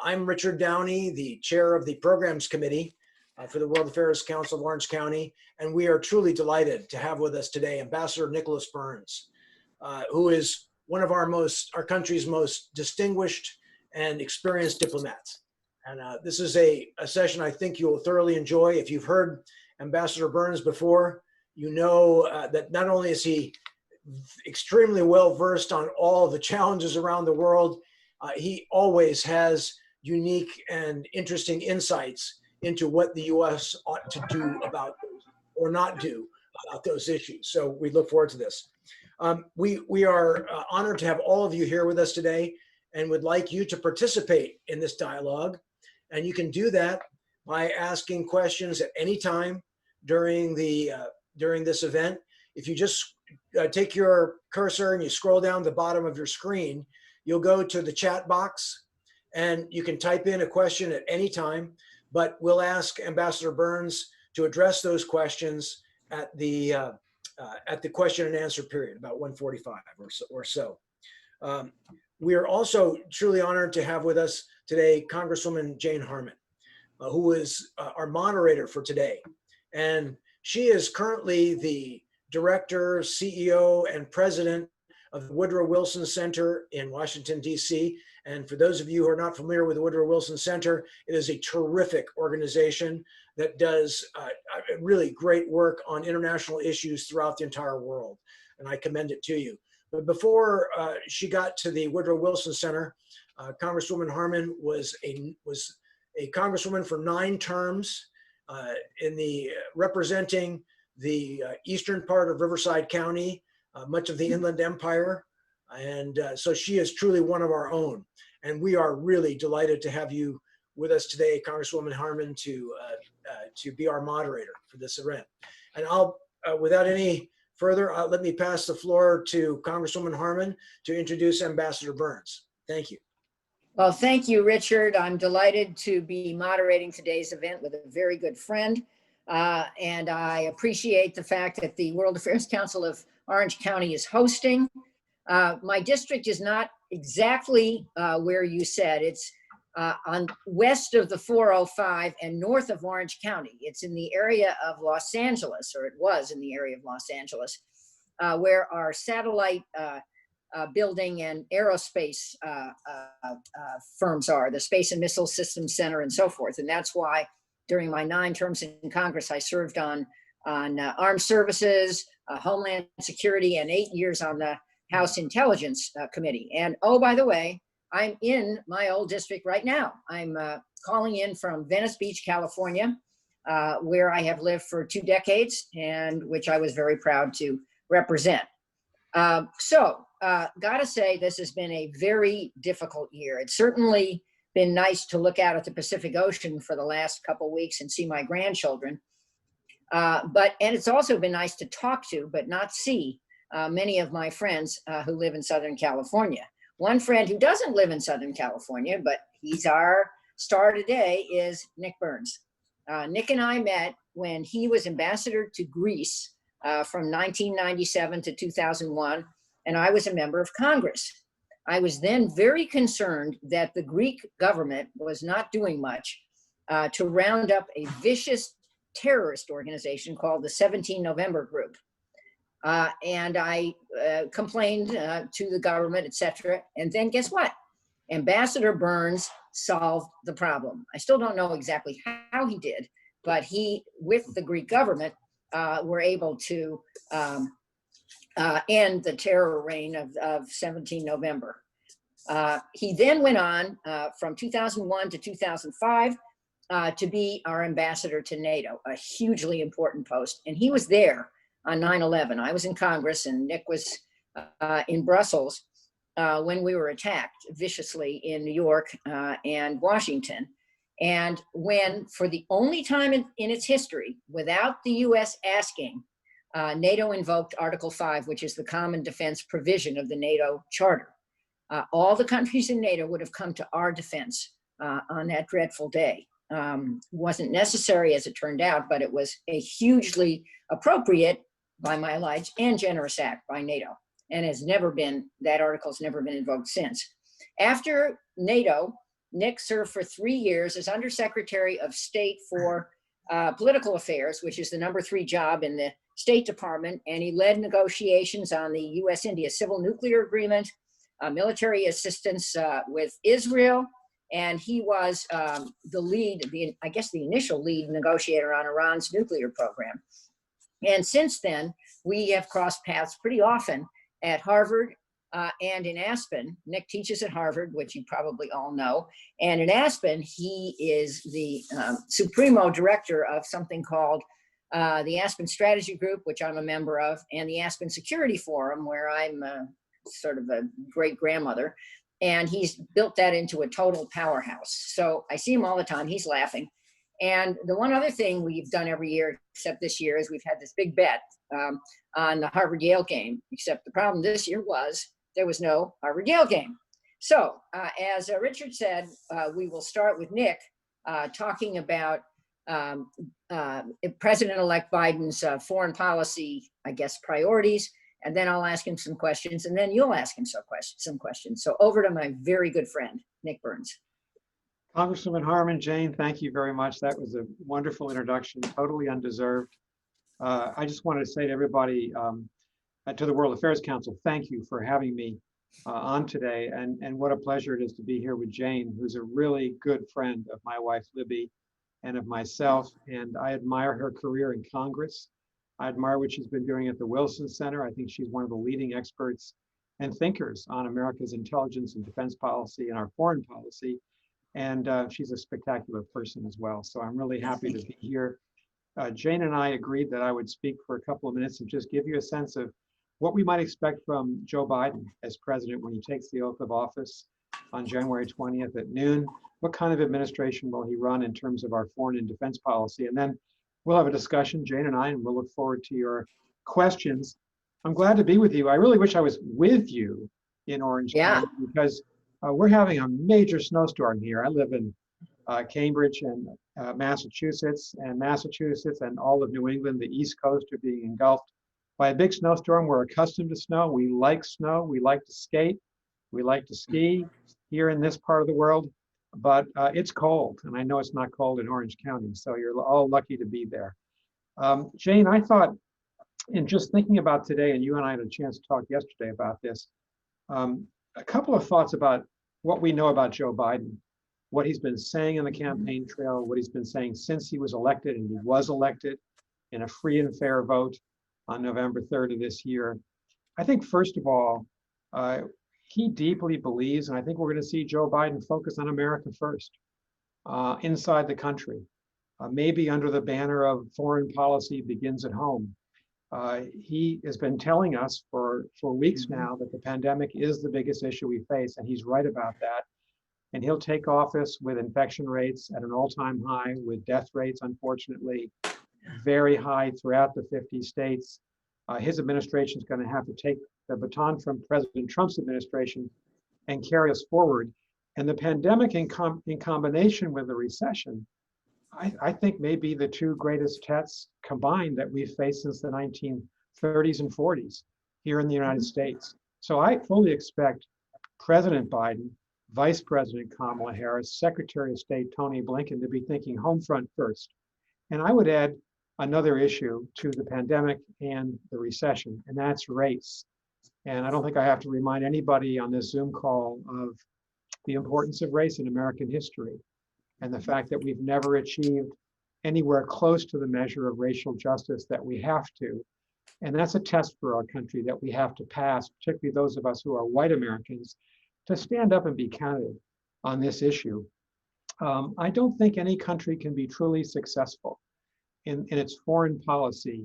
I'm Richard Downey, the chair of the Programs Committee for the World Affairs Council of Orange County, and we are truly delighted to have with us today Ambassador Nicholas Burns, who is one of our country's most distinguished and experienced diplomats. And this is a session I think you will thoroughly enjoy. If you've heard Ambassador Burns before, you know that not only is he extremely well versed on all of the challenges around the world, he always has unique and interesting insights into what the U.S. ought to do about or not do about those issues. So we look forward to this. We are honored to have all of you here with us today and would like you to participate in this dialogue. And you can do that by asking questions at any time during this event. If you just take your cursor and you scroll down the bottom of your screen, you'll go to the chat box and you can type in a question at any time, but we'll ask Ambassador Burns to address those questions at the question and answer period, about 1:45 or so. We are also truly honored to have with us today Congresswoman Jane Harman, who is our moderator for today. And she is currently the director, CEO, and president of the Woodrow Wilson Center in Washington, D.C. And for those of you who are not familiar with the Woodrow Wilson Center, it is a terrific organization that does really great work on international issues throughout the entire world. And I commend it to you. But before she got to the Woodrow Wilson Center, Congresswoman Harman was a congresswoman for 9 terms representing the eastern part of Riverside County, much of the Inland Empire. And so she is truly one of our own. And we are really delighted to have you with us today, Congresswoman Harman, to be our moderator for this event. And I'll, without any further, let me pass the floor to Congresswoman Harman to introduce Ambassador Burns. Thank you. Well, thank you, Richard. I'm delighted to be moderating today's event with a very good friend. And I appreciate the fact that the World Affairs Council of Orange County is hosting. My district is not exactly where you said. It's on west of the 405 and north of Orange County. It's in the area of Los Angeles, or it was in the area of Los Angeles, where our satellite building and aerospace firms are, the Space and Missile Systems Center and so forth. And that's why during my 9 terms in Congress, I served on Armed Services, Homeland Security, and 8 years on the House Intelligence Committee. And oh, by the way, I'm in my old district right now. I'm calling in from Venice Beach, California, where I have lived for 2 decades and which I was very proud to represent. Gotta say, this has been a very difficult year. It's certainly been nice to look out at the Pacific Ocean for the last couple of weeks and see my grandchildren. And it's also been nice to talk to, but not see many of my friends who live in Southern California. One friend who doesn't live in Southern California, but he's our star today, is Nick Burns. Nick and I met when he was ambassador to Greece from 1997 to 2001, and I was a member of Congress. I was then very concerned that the Greek government was not doing much to round up a vicious terrorist organization called the 17 November Group. And I complained to the government, etc. And then guess what? Ambassador Burns solved the problem. I still don't know exactly how he did, but he, with the Greek government, were able to end the terror reign of 17 November. He then went on from 2001 to 2005 to be our ambassador to NATO, a hugely important post. And he was there on 9/11. I was in Congress and Nick was in Brussels when we were attacked viciously in New York and Washington. And when, for the only time in its history, without the US asking, NATO invoked Article 5, which is the common defense provision of the NATO Charter. All the countries in NATO would have come to our defense on that dreadful day. Wasn't necessary as it turned out, but it was a hugely appropriate, by my knowledge, and generous act by NATO. And has never been, that article's never been invoked since. After NATO Nick served for 3 years as Undersecretary of State for Political Affairs, which is the #3 job in the State Department, and he led negotiations on the U.S.-India Civil Nuclear Agreement, military assistance with Israel, and he was the lead, I guess the initial lead negotiator on Iran's nuclear program. And since then, we have crossed paths pretty often at Harvard and in Aspen. Nick teaches at Harvard, which you probably all know. And in Aspen, he is the Supremo Director of something called the Aspen Strategy Group, which I'm a member of, and the Aspen Security Forum, where I'm sort of a great grandmother. And he's built that into a total powerhouse. So I see him all the time. He's laughing. And the one other thing we've done every year, except this year, is we've had this big bet on the Harvard-Yale game, except the problem this year was there was no Harvard-Yale game. So as Richard said, we will start with Nick talking about President-elect Biden's foreign policy, I guess, priorities, and then I'll ask him some questions, and then you'll ask him some questions. So over to my very good friend, Nick Burns. Congresswoman Harman, Jane, thank you very much. That was a wonderful introduction, totally undeserved. I just wanted to say to everybody, to the World Affairs Council, thank you for having me on today. And what a pleasure it is to be here with Jane, who's a really good friend of my wife, Libby, and of myself. And I admire her career in Congress. I admire what she's been doing at the Wilson Center. I think she's one of the leading experts and thinkers on America's intelligence and defense policy and our foreign policy. And she's a spectacular person as well. So I'm really happy to be here. Jane and I agreed that I would speak for a couple of minutes and just give you a sense of what we might expect from Joe Biden as president when he takes the oath of office on January 20th at noon. What kind of administration will he run in terms of our foreign and defense policy? And then we'll have a discussion, Jane and I, and we'll look forward to your questions. I'm glad to be with you. I really wish I was with you in Orange County because we're having a major snowstorm here. I live in Cambridge and Massachusetts and all of New England, the East Coast are being engulfed by a big snowstorm. We're accustomed to snow. We like snow. We like to skate. We like to ski here in this part of the world, but it's cold. And I know it's not cold in Orange County, so you're all lucky to be there. Jane, I thought in just thinking about today, and you and I had a chance to talk yesterday about this, a couple of thoughts about what we know about Joe Biden, what he's been saying in the campaign trail, what he's been saying since he was elected, and he was elected in a free and fair vote on November 3rd of this year. I think, first of all, he deeply believes, and I think we're going to see Joe Biden focus on America first, inside the country, maybe under the banner of foreign policy begins at home. He has been telling us for weeks now that the pandemic is the biggest issue we face, and he's right about that. And he'll take office with infection rates at an all-time high, with death rates, unfortunately, very high throughout the 50 states. His administration is going to have to take the baton from President Trump's administration and carry us forward. And the pandemic in combination with the recession, I think may be the two greatest tests combined that we've faced since the 1930s and 40s here in the United States. So I fully expect President Biden, Vice President Kamala Harris, Secretary of State Tony Blinken to be thinking home front first. And I would add another issue to the pandemic and the recession, and that's race. And I don't think I have to remind anybody on this Zoom call of the importance of race in American history, and the fact that we've never achieved anywhere close to the measure of racial justice that we have to. And that's a test for our country that we have to pass, particularly those of us who are white Americans, to stand up and be counted on this issue. I don't think any country can be truly successful in its foreign policy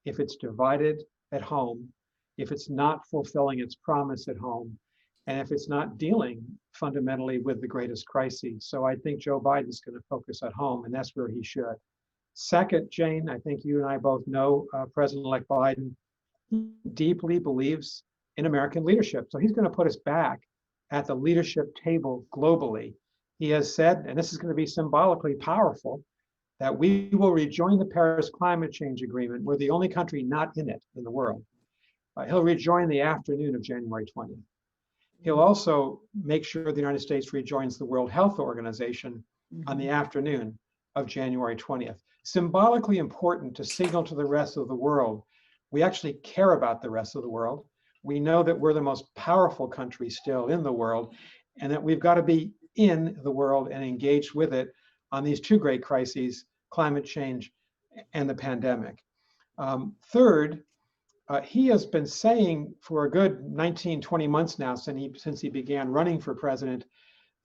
if it's divided at home, if it's not fulfilling its promise at home, and if it's not dealing fundamentally with the greatest crises. So I think Joe Biden's going to focus at home, and that's where he should. Second, Jane, I think you and I both know President-elect Biden deeply believes in American leadership. So he's going to put us back at the leadership table globally. He has said, and this is going to be symbolically powerful, that we will rejoin the Paris Climate Change Agreement. We're the only country not in it in the world. He'll rejoin the afternoon of January 20th. He'll also make sure the United States rejoins the World Health Organization on the afternoon of January 20th. Symbolically important to signal to the rest of the world, we actually care about the rest of the world. We know that we're the most powerful country still in the world, and that we've got to be in the world and engaged with it on these two great crises, climate change and the pandemic. Third, he has been saying for a good 19, 20 months now, since he began running for president,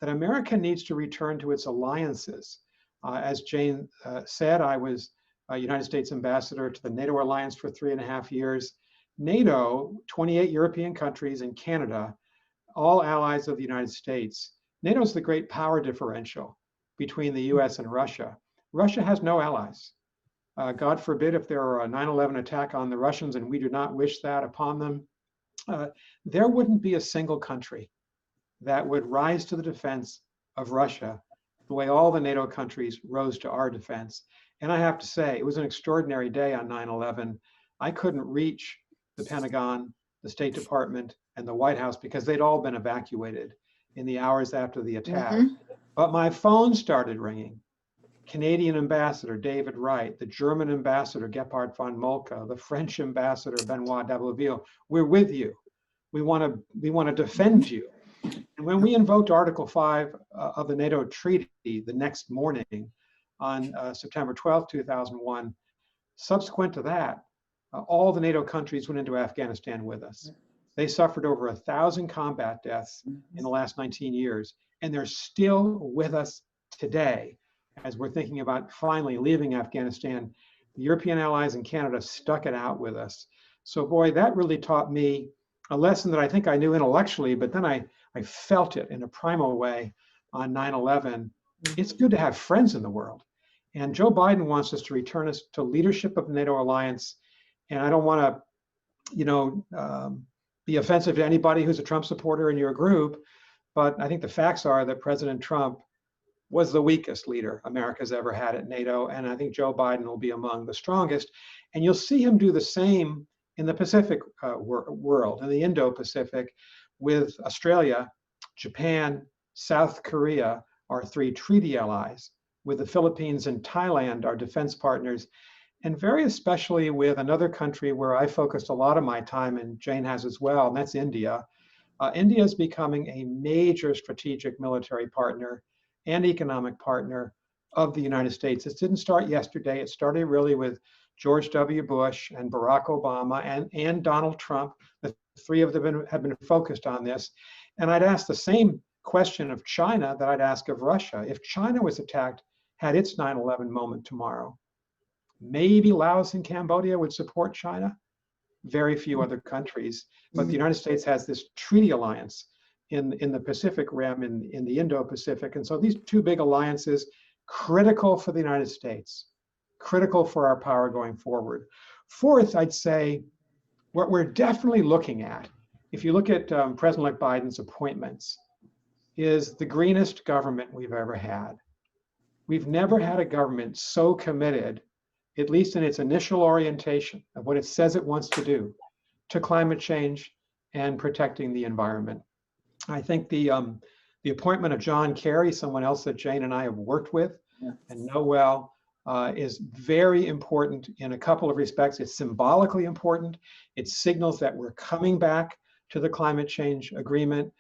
that America needs to return to its alliances. As Jane said, I was a United States ambassador to the NATO alliance for 3.5 years. NATO, 28 European countries and Canada, all allies of the United States. NATO is the great power differential between the US and Russia. Russia has no allies. God forbid if there were a 9/11 attack on the Russians, and we do not wish that upon them, there wouldn't be a single country that would rise to the defense of Russia the way all the NATO countries rose to our defense. And I have to say, it was an extraordinary day on 9/11. I couldn't reach the Pentagon, the State Department, and the White House because they'd all been evacuated in the hours after the attack. But my phone started ringing. Canadian Ambassador David Wright, the German Ambassador Gebhard von Moltke, the French Ambassador Benoit d'Ableville, we're with you. We want to defend you. And when we invoked Article 5 of the NATO Treaty the next morning on September 12, 2001, subsequent to that, all the NATO countries went into Afghanistan with us. They suffered over 1,000 combat deaths in the last 19 years, and they're still with us today. As we're thinking about finally leaving Afghanistan, the European allies and Canada stuck it out with us. So boy, that really taught me a lesson that I think I knew intellectually, but then I felt it in a primal way on 9/11. It's good to have friends in the world. And Joe Biden wants us to return us to leadership of the NATO alliance. And I don't want to, be offensive to anybody who's a Trump supporter in your group, but I think the facts are that President Trump was the weakest leader America's ever had at NATO. And I think Joe Biden will be among the strongest. And you'll see him do the same in the Pacific world, in the Indo-Pacific, with Australia, Japan, South Korea, our 3 treaty allies, with the Philippines and Thailand, our defense partners, and very especially with another country where I focused a lot of my time, and Jane has as well, and that's India. India is becoming a major strategic military partner and economic partner of the United States. This didn't start yesterday. It started really with George W. Bush and Barack Obama and Donald Trump. The 3 of them have been focused on this. And I'd ask the same question of China that I'd ask of Russia. If China was attacked, had its 9/11 moment tomorrow, maybe Laos and Cambodia would support China. Very few other countries. But the United States has this treaty alliance in the Pacific Rim, in the Indo-Pacific. And so these 2 big alliances, critical for the United States, critical for our power going forward. Fourth, I'd say what we're definitely looking at, if you look at President-elect Biden's appointments, is the greenest government we've ever had. We've never had a government so committed, at least in its initial orientation of what it says it wants to do, to climate change and protecting the environment. I think the appointment of John Kerry, someone else that Jane and I have worked with and know well, is very important in a couple of respects. It's symbolically important. It signals that we're coming back to the climate change agreement.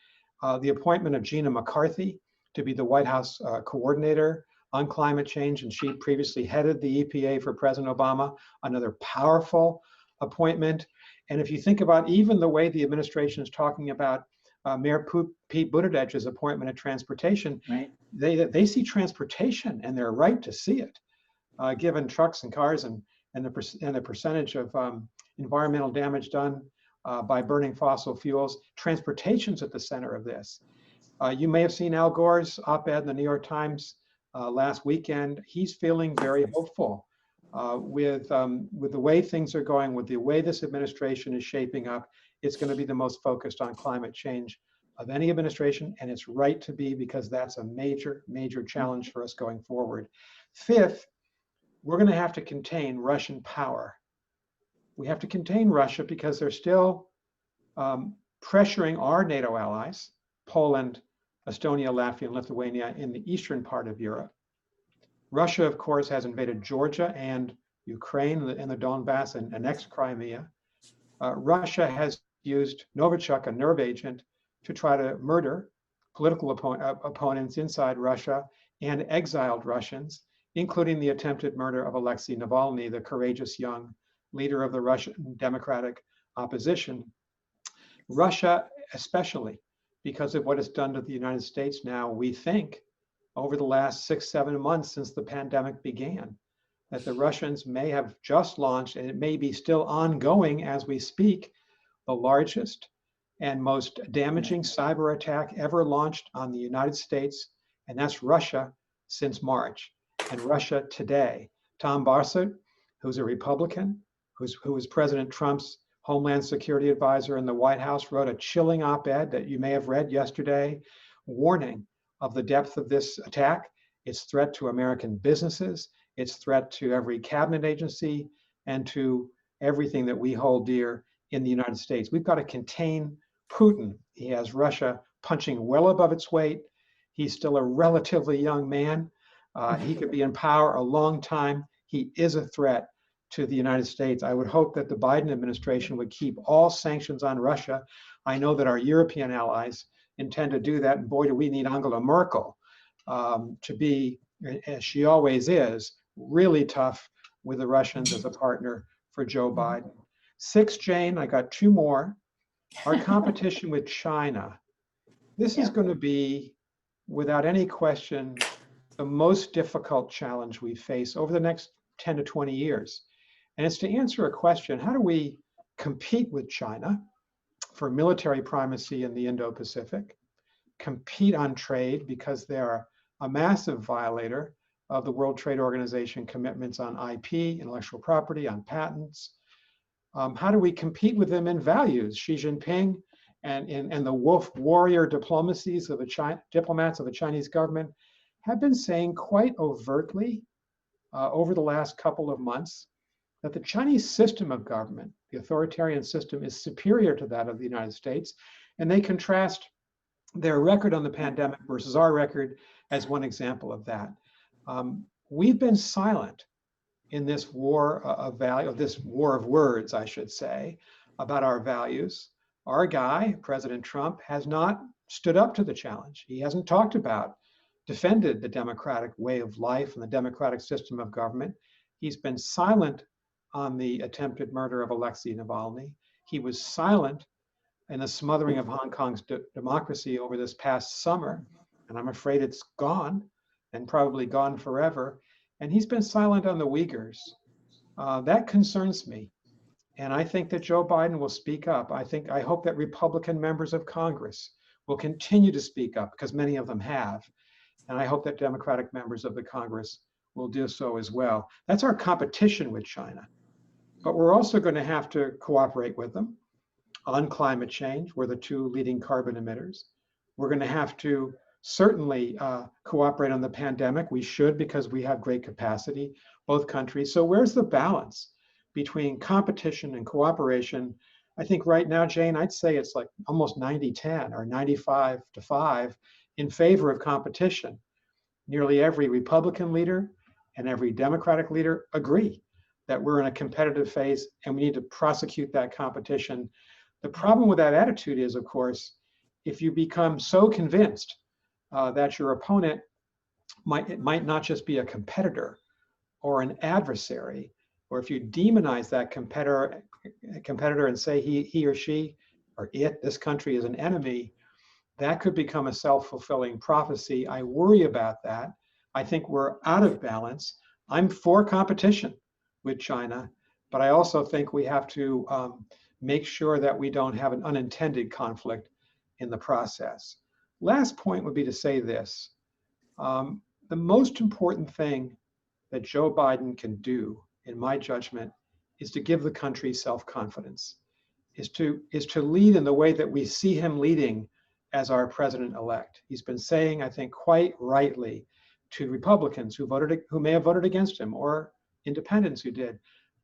The appointment of Gina McCarthy to be the White House coordinator on climate change, and she previously headed the EPA for President Obama, another powerful appointment. And if you think about even the way the administration is talking about Mayor Pete Buttigieg's appointment of transportation, Right. They see transportation, and they're right to see it, given trucks and cars and the percentage of environmental damage done by burning fossil fuels. Transportation's at the center of this. You may have seen Al Gore's op-ed in the New York Times last weekend. He's feeling very hopeful with the way things are going, with the way this administration is shaping up. It's going to be the most focused on climate change of any administration, and it's right to be, because that's a major, major challenge for us going forward. Fifth, we're going to have to contain Russian power. We have to contain Russia because they're still pressuring our NATO allies, Poland, Estonia, Latvia, and Lithuania in the eastern part of Europe. Russia, of course, has invaded Georgia and Ukraine and the Donbass and annexed Crimea. Russia has used Novichok, a nerve agent, to try to murder political opponents inside Russia and exiled Russians, including the attempted murder of Alexei Navalny, the courageous young leader of the Russian democratic opposition. Russia, especially because of what it's done to the United States now, we think, over the last 6-7 months since the pandemic began, that the Russians may have just launched, and it may be still ongoing as we speak, the largest and most damaging cyber attack ever launched on the United States, and that's Russia since March. And Russia today. Tom Bartlett, who's a Republican, who was President Trump's Homeland Security advisor in the White House, wrote a chilling op-ed that you may have read yesterday, warning of the depth of this attack, its threat to American businesses, its threat to every cabinet agency, and to everything that we hold dear in the United States. We've got to contain Putin. He has Russia punching well above its weight. He's still a relatively young man. He could be in power a long time. He is a threat to the United States. I would hope that the Biden administration would keep all sanctions on Russia. I know that our European allies intend to do that. And boy, do we need Angela Merkel to be, as she always is, really tough with the Russians as a partner for Joe Biden. 6, Jane, I got 2 more. Our competition with China. This is going to be, without any question, the most difficult challenge we face over the next 10 to 20 years. And it's to answer a question: how do we compete with China for military primacy in the Indo-Pacific, compete on trade because they are a massive violator of the World Trade Organization commitments on IP, intellectual property, on patents? How do we compete with them in values? Xi Jinping and the wolf warrior diplomacies of the diplomats of the Chinese government have been saying quite overtly over the last couple of months that the Chinese system of government, the authoritarian system, is superior to that of the United States. And they contrast their record on the pandemic versus our record as one example of that. We've been silent in this war of value, this war of words, I should say, about our values. Our guy, President Trump, has not stood up to the challenge. He hasn't talked about, defended the democratic way of life and the democratic system of government. He's been silent on the attempted murder of Alexei Navalny. He was silent in the smothering of Hong Kong's democracy over this past summer, and I'm afraid it's gone, and probably gone forever. And he's been silent on the Uyghurs. That concerns me. And I think that Joe Biden will speak up. I hope that Republican members of Congress will continue to speak up, because many of them have. And I hope that Democratic members of the Congress will do so as well. That's our competition with China. But we're also going to have to cooperate with them on climate change. We're the 2 leading carbon emitters. We're going to have to certainly cooperate on the pandemic. We should, because we have great capacity, both countries. So where's the balance between competition and cooperation? I think right now, Jane, I'd say it's like almost 90-10 or 95-5 in favor of competition. Nearly every Republican leader and every Democratic leader agree that we're in a competitive phase and we need to prosecute that competition. The problem with that attitude is, of course, if you become so convinced that your opponent might not just be a competitor or an adversary, or if you demonize that competitor and say he or she or it, this country, is an enemy, that could become a self-fulfilling prophecy. I worry about that. I think we're out of balance. I'm for competition with China, but I also think we have to make sure that we don't have an unintended conflict in the process. Last point would be to say this. The most important thing that Joe Biden can do, in my judgment, is to give the country self-confidence, is to lead in the way that we see him leading as our president-elect. He's been saying, I think quite rightly, to Republicans who may have voted against him, or independents who did,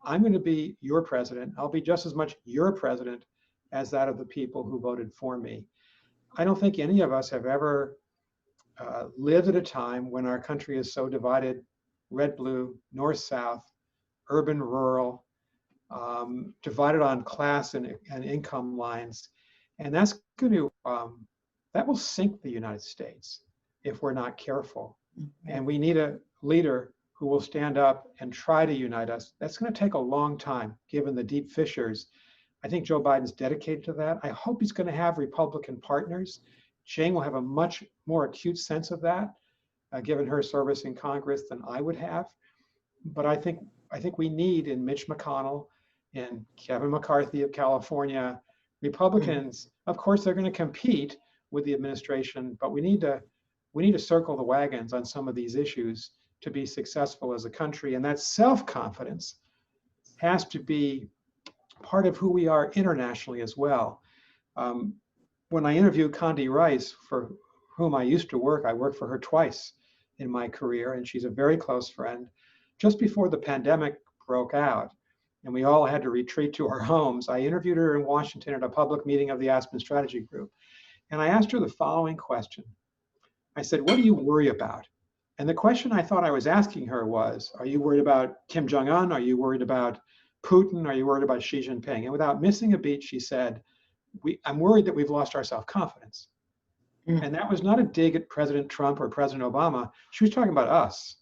I'm going to be your president. I'll be just as much your president as that of the people who voted for me. I don't think any of us have ever lived at a time when our country is so divided, red, blue, north, south, urban, rural, divided on class and income lines. And that's going to, that will sink the United States if we're not careful. And we need a leader who will stand up and try to unite us. That's going to take a long time, given the deep fissures. I think Joe Biden's dedicated to that. I hope he's going to have Republican partners. Jane will have a much more acute sense of that, given her service in Congress, than I would have. But I think we need in Mitch McConnell and Kevin McCarthy of California, Republicans, of course, they're going to compete with the administration, but we need to circle the wagons on some of these issues to be successful as a country. And that self-confidence has to be part of who we are internationally as well. When I interviewed Condi Rice, for whom I used to work, I worked for her twice in my career, and she's a very close friend. Just before the pandemic broke out, and we all had to retreat to our homes, I interviewed her in Washington at a public meeting of the Aspen Strategy Group. And I asked her the following question. I said, what do you worry about? And the question I thought I was asking her was, are you worried about Kim Jong-un? Are you worried about Putin? Are you worried about Xi Jinping? And without missing a beat, she said, I'm worried that we've lost our self-confidence. And that was not a dig at President Trump or President Obama. She was talking about us,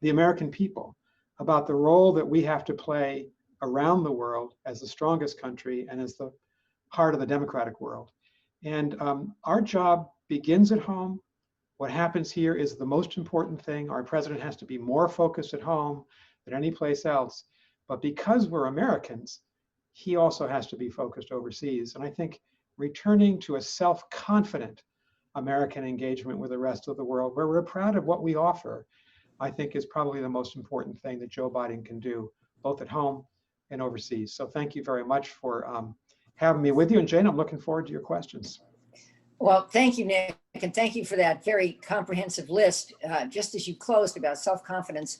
the American people, about the role that we have to play around the world as the strongest country and as the heart of the democratic world. And our job begins at home. What happens here is the most important thing. Our president has to be more focused at home than any place else. But because we're Americans, he also has to be focused overseas. And I think returning to a self-confident American engagement with the rest of the world, where we're proud of what we offer, I think is probably the most important thing that Joe Biden can do, both at home and overseas. So thank you very much for having me with you. And Jane, I'm looking forward to your questions. Well, thank you, Nick, and thank you for that very comprehensive list. Just as you closed about self-confidence,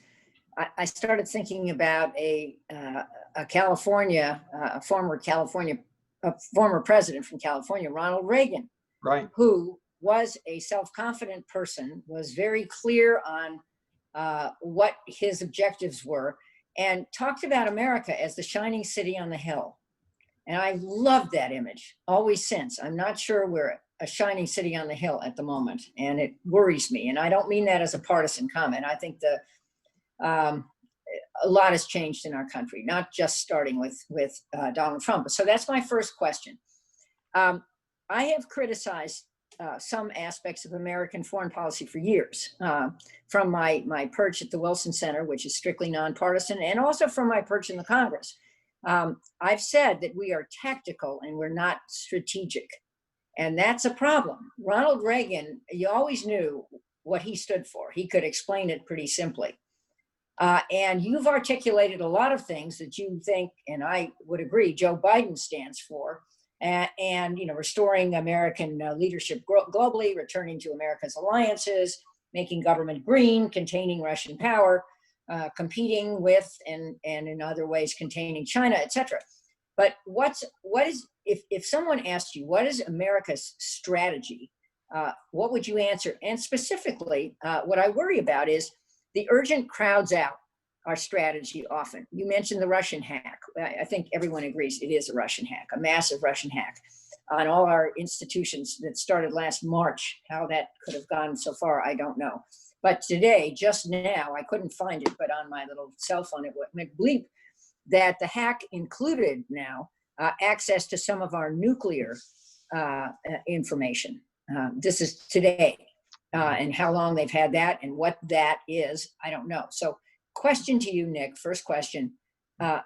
I started thinking about a former president from California, Ronald Reagan, right, who was a self-confident person, was very clear on what his objectives were, and talked about America as the shining city on the hill. And I loved that image, always since. I'm not sure we're a shining city on the hill at the moment, and it worries me. And I don't mean that as a partisan comment. I think a lot has changed in our country, not just starting with Donald Trump. So that's my first question. I have criticized some aspects of American foreign policy for years, from my perch at the Wilson Center, which is strictly nonpartisan, and also from my perch in the Congress. I've said that we are tactical and we're not strategic. And that's a problem. Ronald Reagan, you always knew what he stood for. He could explain it pretty simply. And you've articulated a lot of things that you think, and I would agree, Joe Biden stands for. And restoring American leadership globally, returning to America's alliances, making government green, containing Russian power, competing with and in other ways containing China, etc. But what is if someone asked you what is America's strategy, what would you answer? And specifically, what I worry about is the urgent crowds out our strategy often. You mentioned the Russian hack. I think everyone agrees it is a Russian hack, a massive Russian hack on all our institutions that started last March. How that could have gone so far, I don't know. But today, just now, I couldn't find it, but on my little cell phone, it went bleep, that the hack included now access to some of our nuclear information. This is today, and how long they've had that and what that is, I don't know. So question to you, Nick, first question,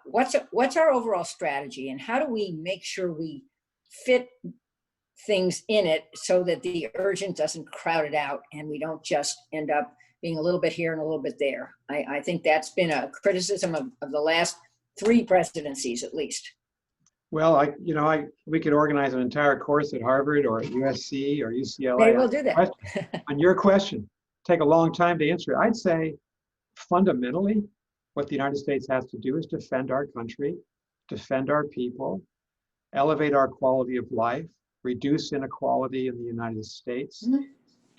what's our overall strategy and how do we make sure we fit things in it so that the urgent doesn't crowd it out and we don't just end up being a little bit here and a little bit there? I think that's been a criticism of the last 3 presidencies at least. Well, we could organize an entire course at Harvard or at USC or UCLA. Maybe we'll do that. On your question, take a long time to answer it. I'd say fundamentally, what the United States has to do is defend our country, defend our people, elevate our quality of life, reduce inequality in the United States,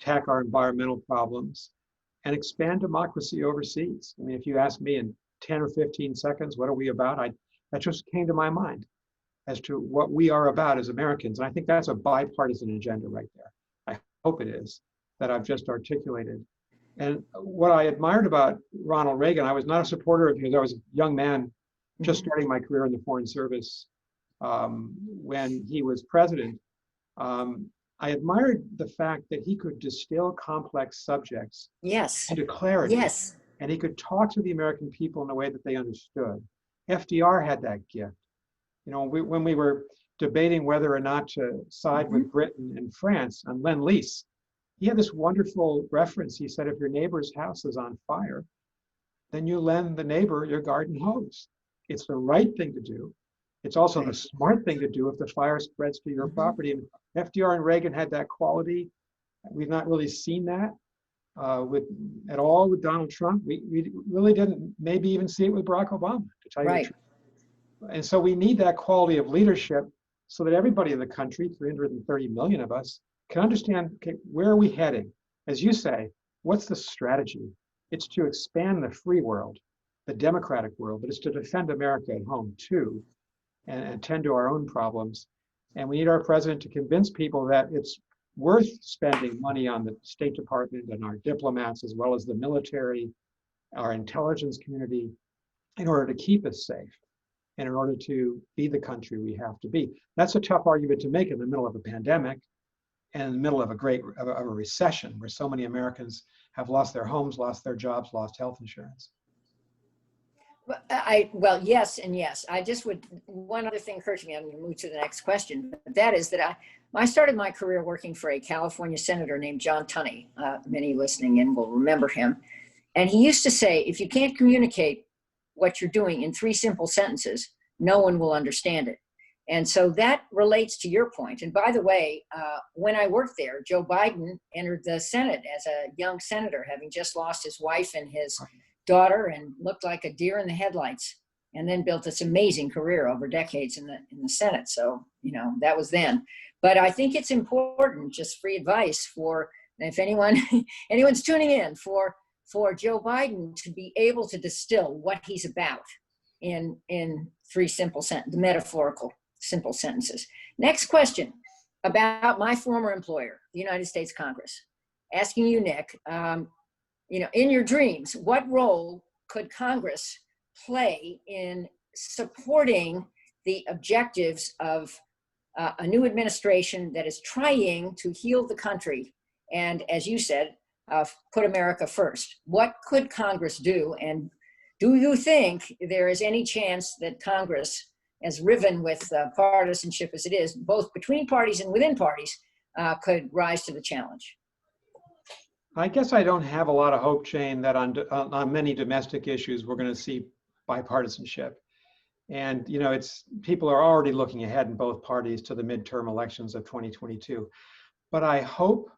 tackle our environmental problems, and expand democracy overseas. I mean, if you ask me in 10 or 15 seconds, what are we about? That just came to my mind as to what we are about as Americans. And I think that's a bipartisan agenda right there. I hope it is, that I've just articulated. And what I admired about Ronald Reagan, I was not a supporter of his. I was a young man just starting my career in the Foreign Service when he was president. I admired the fact that he could distill complex subjects into clarity. Yes. And he could talk to the American people in a way that they understood. FDR had that gift. You know, when we were debating whether or not to side with Britain and France on Lend-Lease, he had this wonderful reference. He said, if your neighbor's house is on fire, then you lend the neighbor your garden hose. It's the right thing to do. It's also the smart thing to do if the fire spreads to your property. And FDR and Reagan had that quality. We've not really seen that at all with Donald Trump. We really didn't maybe even see it with Barack Obama, to tell you the truth. And so we need that quality of leadership so that everybody in the country, 330 million of us, can understand, okay, where are we heading? As you say, what's the strategy? It's to expand the free world, the democratic world, but it's to defend America at home too, and tend to our own problems. And we need our president to convince people that it's worth spending money on the State Department and our diplomats, as well as the military, our intelligence community, in order to keep us safe and in order to be the country we have to be. That's a tough argument to make in the middle of a pandemic and in the middle of a recession where so many Americans have lost their homes, lost their jobs, lost health insurance. Well, yes and yes. One other thing occurred to me. I'm going to move to the next question. But that is that I started my career working for a California senator named John Tunney. Many listening in will remember him. And he used to say, if you can't communicate what you're doing in 3 simple sentences, no one will understand it. And so that relates to your point. And by the way, when I worked there, Joe Biden entered the Senate as a young senator, having just lost his wife and his daughter and looked like a deer in the headlights, and then built this amazing career over decades in the Senate. So, you know, that was then. But I think it's important, just free advice for, if anyone's tuning in, for Joe Biden to be able to distill what he's about in 3 simple sentences, metaphorical simple sentences. Next question about my former employer, the United States Congress. Asking you, Nick, you know, in your dreams, what role could Congress play in supporting the objectives of a new administration that is trying to heal the country and, as you said, put America first? What could Congress do? And do you think there is any chance that Congress, as riven with partisanship as it is, both between parties and within parties, could rise to the challenge? I guess I don't have a lot of hope, Jane, that on many domestic issues we're going to see bipartisanship. And you know, people are already looking ahead in both parties to the midterm elections of 2022. But I hope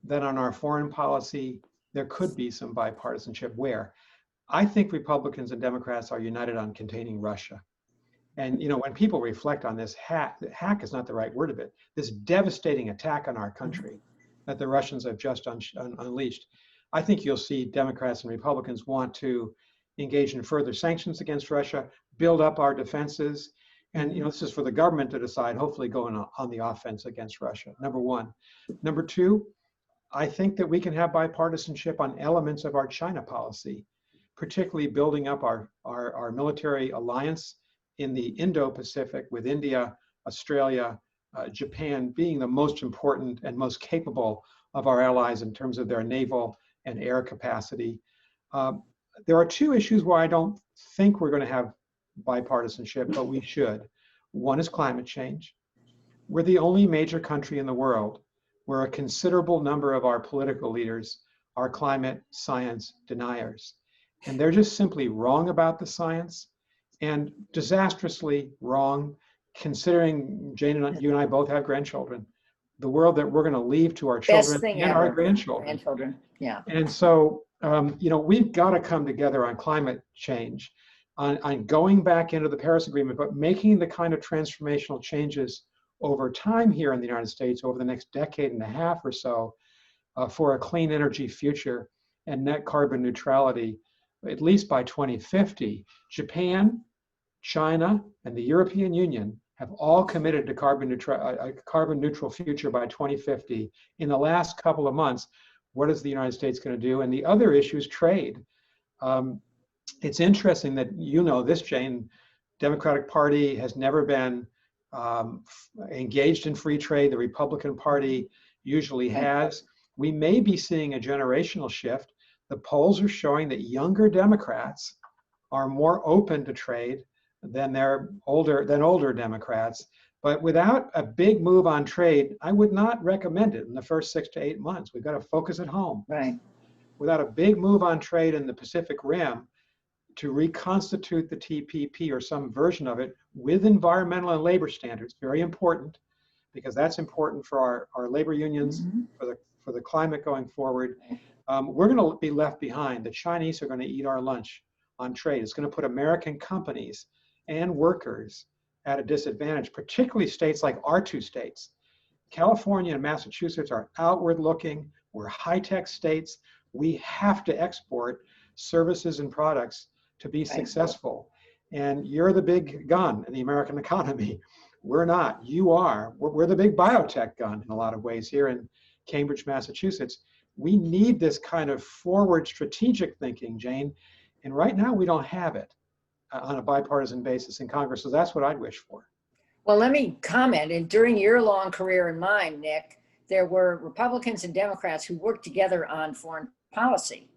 that on our foreign policy there could be some bipartisanship where I think Republicans and Democrats are united on containing Russia. And you know, when people reflect on this hack is not the right word of it, this devastating attack on our country that the Russians have just unleashed, I think you'll see Democrats and Republicans want to engage in further sanctions against Russia, build up our defenses, and you know, this is for the government to decide, hopefully going on the offense against Russia, number one. Number two, I think that we can have bipartisanship on elements of our China policy, particularly building up our military alliance in the Indo-Pacific with India, Australia, Japan being the most important and most capable of our allies in terms of their naval and air capacity. There are 2 issues where I don't think we're going to have bipartisanship, but we should. One is climate change. We're the only major country in the world where a considerable number of our political leaders are climate science deniers. And they're just simply wrong about the science and disastrously wrong, considering Jane and you and I both have grandchildren, the world that we're going to leave to our children and our grandchildren. Yeah. And so, you know, we've got to come together on climate change. on going back into the Paris Agreement, but making the kind of transformational changes over time here in the United States over the next decade and a half or so for a clean energy future and net carbon neutrality, at least by 2050. Japan, China, and the European Union have all committed to a carbon neutral future by 2050. In the last couple of months, what is the United States going to do? And the other issue is trade. It's interesting that this, Jane, Democratic Party has never been engaged in free trade. The Republican Party usually has. We may be seeing a generational shift. The polls are showing that younger Democrats are more open to trade than older Democrats. But without a big move on trade, I would not recommend it in the first 6 to 8 months. We've got to focus at home. Right. Without a big move on trade in the Pacific Rim, to reconstitute the TPP or some version of it with environmental and labor standards, very important, because that's important for our labor unions, for the climate going forward. We're going to be left behind. The Chinese are going to eat our lunch on trade. It's going to put American companies and workers at a disadvantage, particularly states like our two states. California and Massachusetts are outward looking. We're high-tech states. We have to export services and products to be successful. And you're the big gun in the American economy. We're not. You are. We're the big biotech gun in a lot of ways here in Cambridge, Massachusetts. We need this kind of forward strategic thinking, Jane. And right now we don't have it on a bipartisan basis in Congress. So that's what I'd wish for. Well, let me comment. And during your long career and mine, Nick, there were Republicans and Democrats who worked together on foreign policy.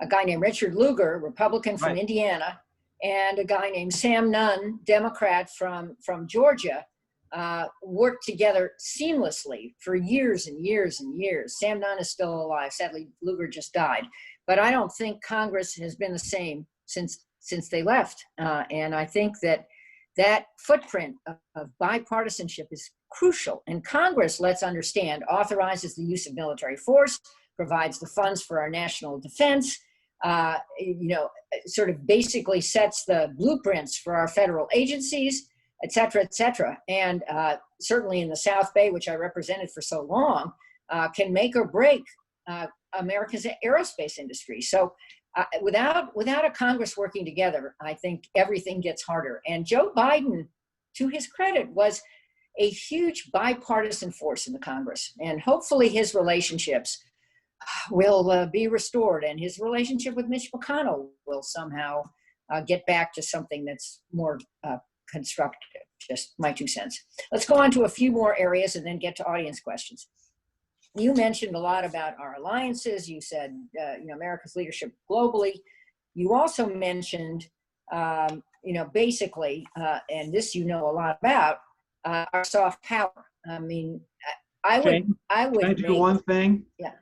A guy named Richard Lugar, Republican from Indiana, and a guy named Sam Nunn, Democrat from Georgia, worked together seamlessly for years and years and years. Sam Nunn is still alive. Sadly, Lugar just died. But I don't think Congress has been the same since they left. And I think that footprint of bipartisanship is crucial. And Congress, let's understand, authorizes the use of military force, provides the funds for our national defense, sort of basically sets the blueprints for our federal agencies, et cetera, et cetera. And certainly in the South Bay, which I represented for so long, can make or break America's aerospace industry. So without a Congress working together, I think everything gets harder. And Joe Biden, to his credit, was a huge bipartisan force in the Congress. And hopefully his relationships will be restored, and his relationship with Mitch McConnell will somehow get back to something that's more constructive. Just my 2 cents. Let's go on to a few more areas and then get to audience questions. You mentioned a lot about our alliances. You said, America's leadership globally. You also mentioned, basically, and this a lot about, our soft power. I mean, I would. Can I do one thing? Yeah.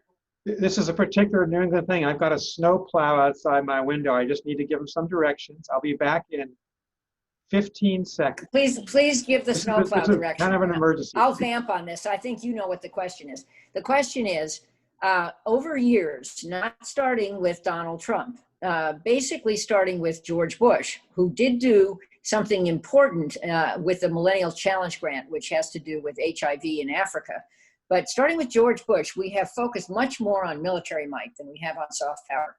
This is a particular New England thing. I've got a snow plow outside my window. I just need to give him some directions. I'll be back in 15 seconds. Please give the snowplow direction. Kind of an emergency. I'll vamp on this. I think you know what the question is. The question is, over years, not starting with Donald Trump, basically starting with George Bush, who did do something important with the Millennial Challenge Grant, which has to do with HIV in Africa. But starting with George Bush, we have focused much more on military might than we have on soft power.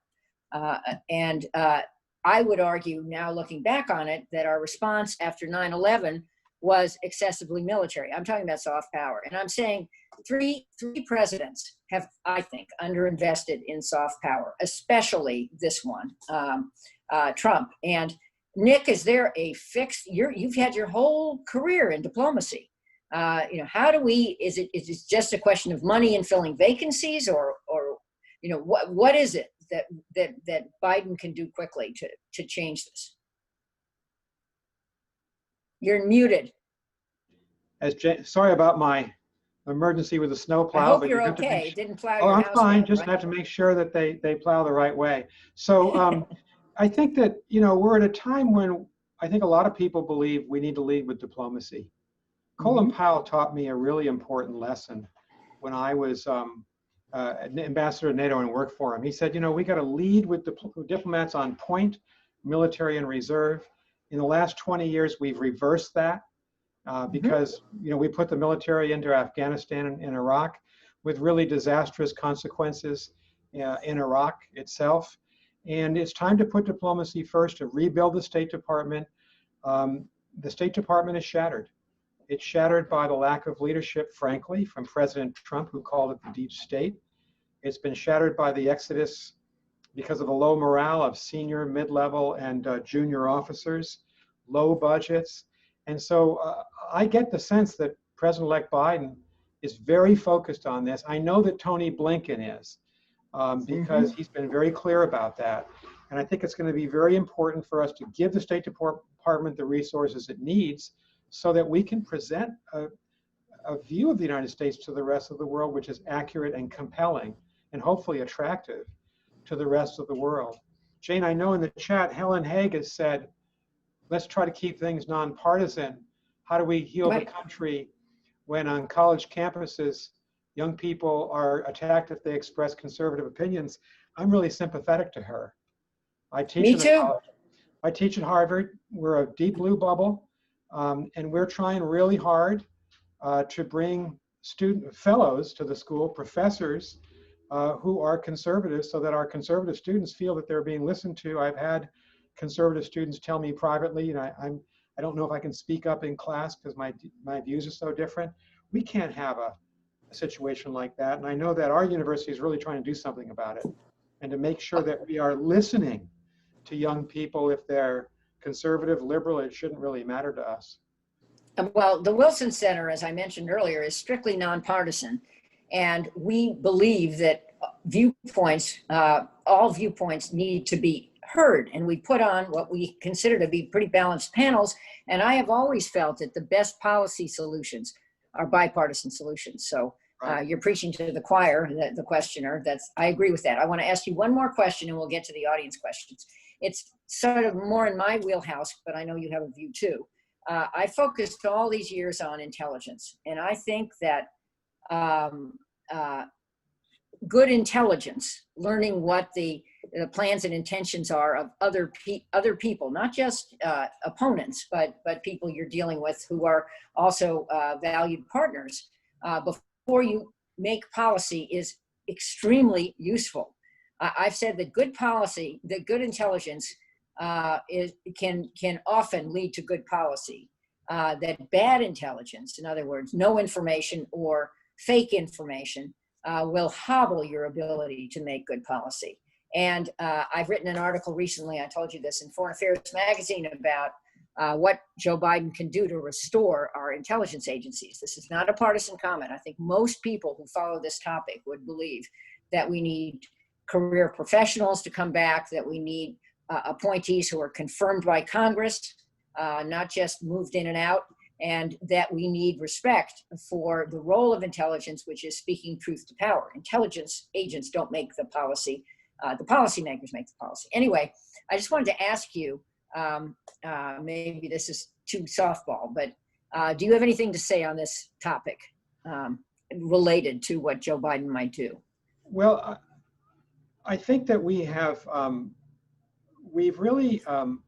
I would argue now, looking back on it, that our response after 9/11 was excessively military. I'm talking about soft power. And I'm saying three presidents have, I think, underinvested in soft power, especially this one, Trump. And Nick, is there a fix? You've had your whole career in diplomacy. How do we, is it just a question of money and filling vacancies, or what is it that Biden can do quickly to change this? You're muted. Sorry about my emergency with the snowplow. I hope you're okay. It didn't plow your house. I'm fine. Down, just right? have to make sure that they plow the right way. So I think that, we're at a time when I think a lot of people believe we need to lead with diplomacy. Colin Powell taught me a really important lesson when I was ambassador to NATO and worked for him. He said, we got to lead with diplomats on point, military and reserve, In the last 20 years, we've reversed that because we put the military into Afghanistan and Iraq with really disastrous consequences in Iraq itself. And it's time to put diplomacy first, to rebuild the State Department. The State Department is shattered. It's shattered by the lack of leadership, frankly, from President Trump, who called it the deep state. It's been shattered by the exodus because of the low morale of senior, mid-level, and junior officers, low budgets. And so I get the sense that President-elect Biden is very focused on this. I know that Tony Blinken is, because he's been very clear about that. And I think it's going to be very important for us to give the State Department the resources it needs so that we can present a view of the United States to the rest of the world, which is accurate and compelling and hopefully attractive to the rest of the world. Jane, I know in the chat, Helen Haig has said, let's try to keep things nonpartisan. How do we heal the country when on college campuses, young people are attacked if they express conservative opinions? I'm really sympathetic to her. I teach I teach at Harvard. We're a deep blue bubble, and we're trying really hard to bring fellows to the school, professors who are conservatives, so that our conservative students feel that they're being listened to. I've had conservative students tell me privately, and I don't know if I can speak up in class because my views are so different. We can't have a situation like that, and I know that our university is really trying to do something about it, and to make sure that we are listening to young people. If they're conservative, liberal, it shouldn't really matter to us. Well, the Wilson Center, as I mentioned earlier, is strictly nonpartisan, and we believe that viewpoints, all viewpoints need to be heard, and we put on what we consider to be pretty balanced panels, and I have always felt that the best policy solutions are bipartisan solutions. So you're preaching to the choir, the questioner. I agree with that. I want to ask you one more question, and we'll get to the audience questions. It's sort of more in my wheelhouse, but I know you have a view too. I focused all these years on intelligence, and I think that good intelligence, learning what the plans and intentions are of other people, not just opponents, but people you're dealing with who are also valued partners, before you make policy is extremely useful. I've said that good policy, that good intelligence can often lead to good policy. That bad intelligence, in other words, no information or fake information, will hobble your ability to make good policy. And I've written an article recently, I told you this, in Foreign Affairs magazine about what Joe Biden can do to restore our intelligence agencies. This is not a partisan comment. I think most people who follow this topic would believe that we need career professionals to come back, that we need appointees who are confirmed by Congress, not just moved in and out, and that we need respect for the role of intelligence, which is speaking truth to power. Intelligence agents don't make the policy. The policymakers make the policy. Anyway, I just wanted to ask you, maybe this is too softball, but do you have anything to say on this topic related to what Joe Biden might do? Well, I think that we've really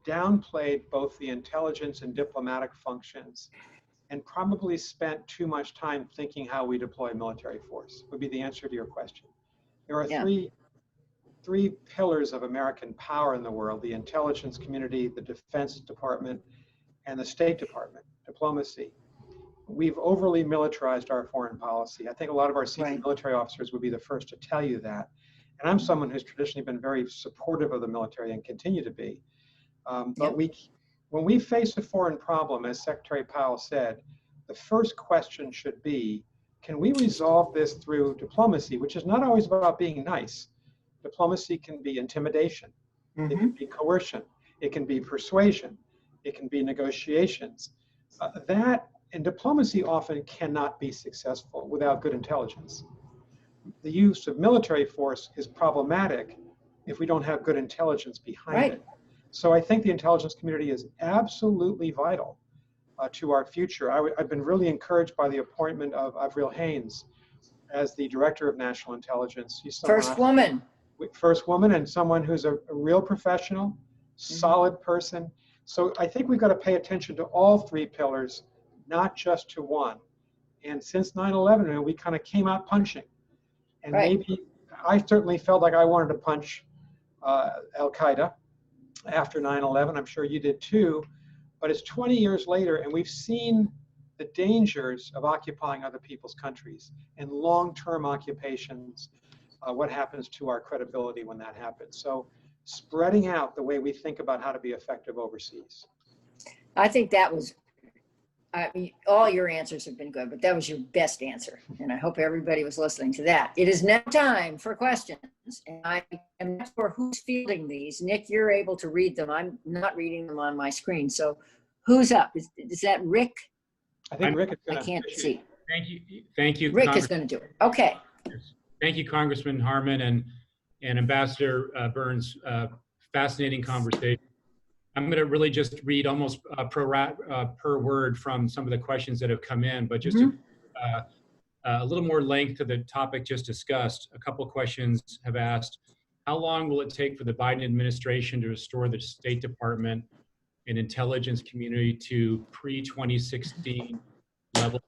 downplayed both the intelligence and diplomatic functions, and probably spent too much time thinking how we deploy military force, would be the answer to your question. There are three pillars of American power in the world: the intelligence community, the Defense Department, and the State Department, diplomacy. We've overly militarized our foreign policy. I think a lot of our senior military officers would be the first to tell you that. And I'm someone who's traditionally been very supportive of the military and continue to be. But when we face a foreign problem, as Secretary Powell said, the first question should be, can we resolve this through diplomacy, which is not always about being nice. Diplomacy can be intimidation, it can be coercion, it can be persuasion, it can be negotiations. And diplomacy often cannot be successful without good intelligence. The use of military force is problematic if we don't have good intelligence behind it. So I think the intelligence community is absolutely vital to our future. I've been really encouraged by the appointment of Avril Haines as the Director of National Intelligence. She's First woman, and someone who's a real professional, solid person, So I think we've got to pay attention to all three pillars, not just to one. And since 9/11, we kind of came out punching. And Right. maybe I certainly felt like I wanted to punch Al-Qaeda after 9/11. I'm sure you did too. But it's 20 years later, and we've seen the dangers of occupying other people's countries and long-term occupations, what happens to our credibility when that happens. So spreading out the way we think about how to be effective overseas. I think that was, I mean, all your answers have been good, but that was your best answer. And I hope everybody was listening to that. It is now time for questions. And I am not sure who's fielding these. Nick, you're able to read them. I'm not reading them on my screen. So who's up? Is that Rick? I think Rick is I going to. can't see. Thank you. Rick is going to do it. Okay. Thank you, Congressman Harman and Ambassador Burns. Fascinating conversation. I'm going to really just read almost per word from some of the questions that have come in, but just a little more length to the topic just discussed. A couple of questions have asked, how long will it take for the Biden administration to restore the State Department and intelligence community to pre-2016 level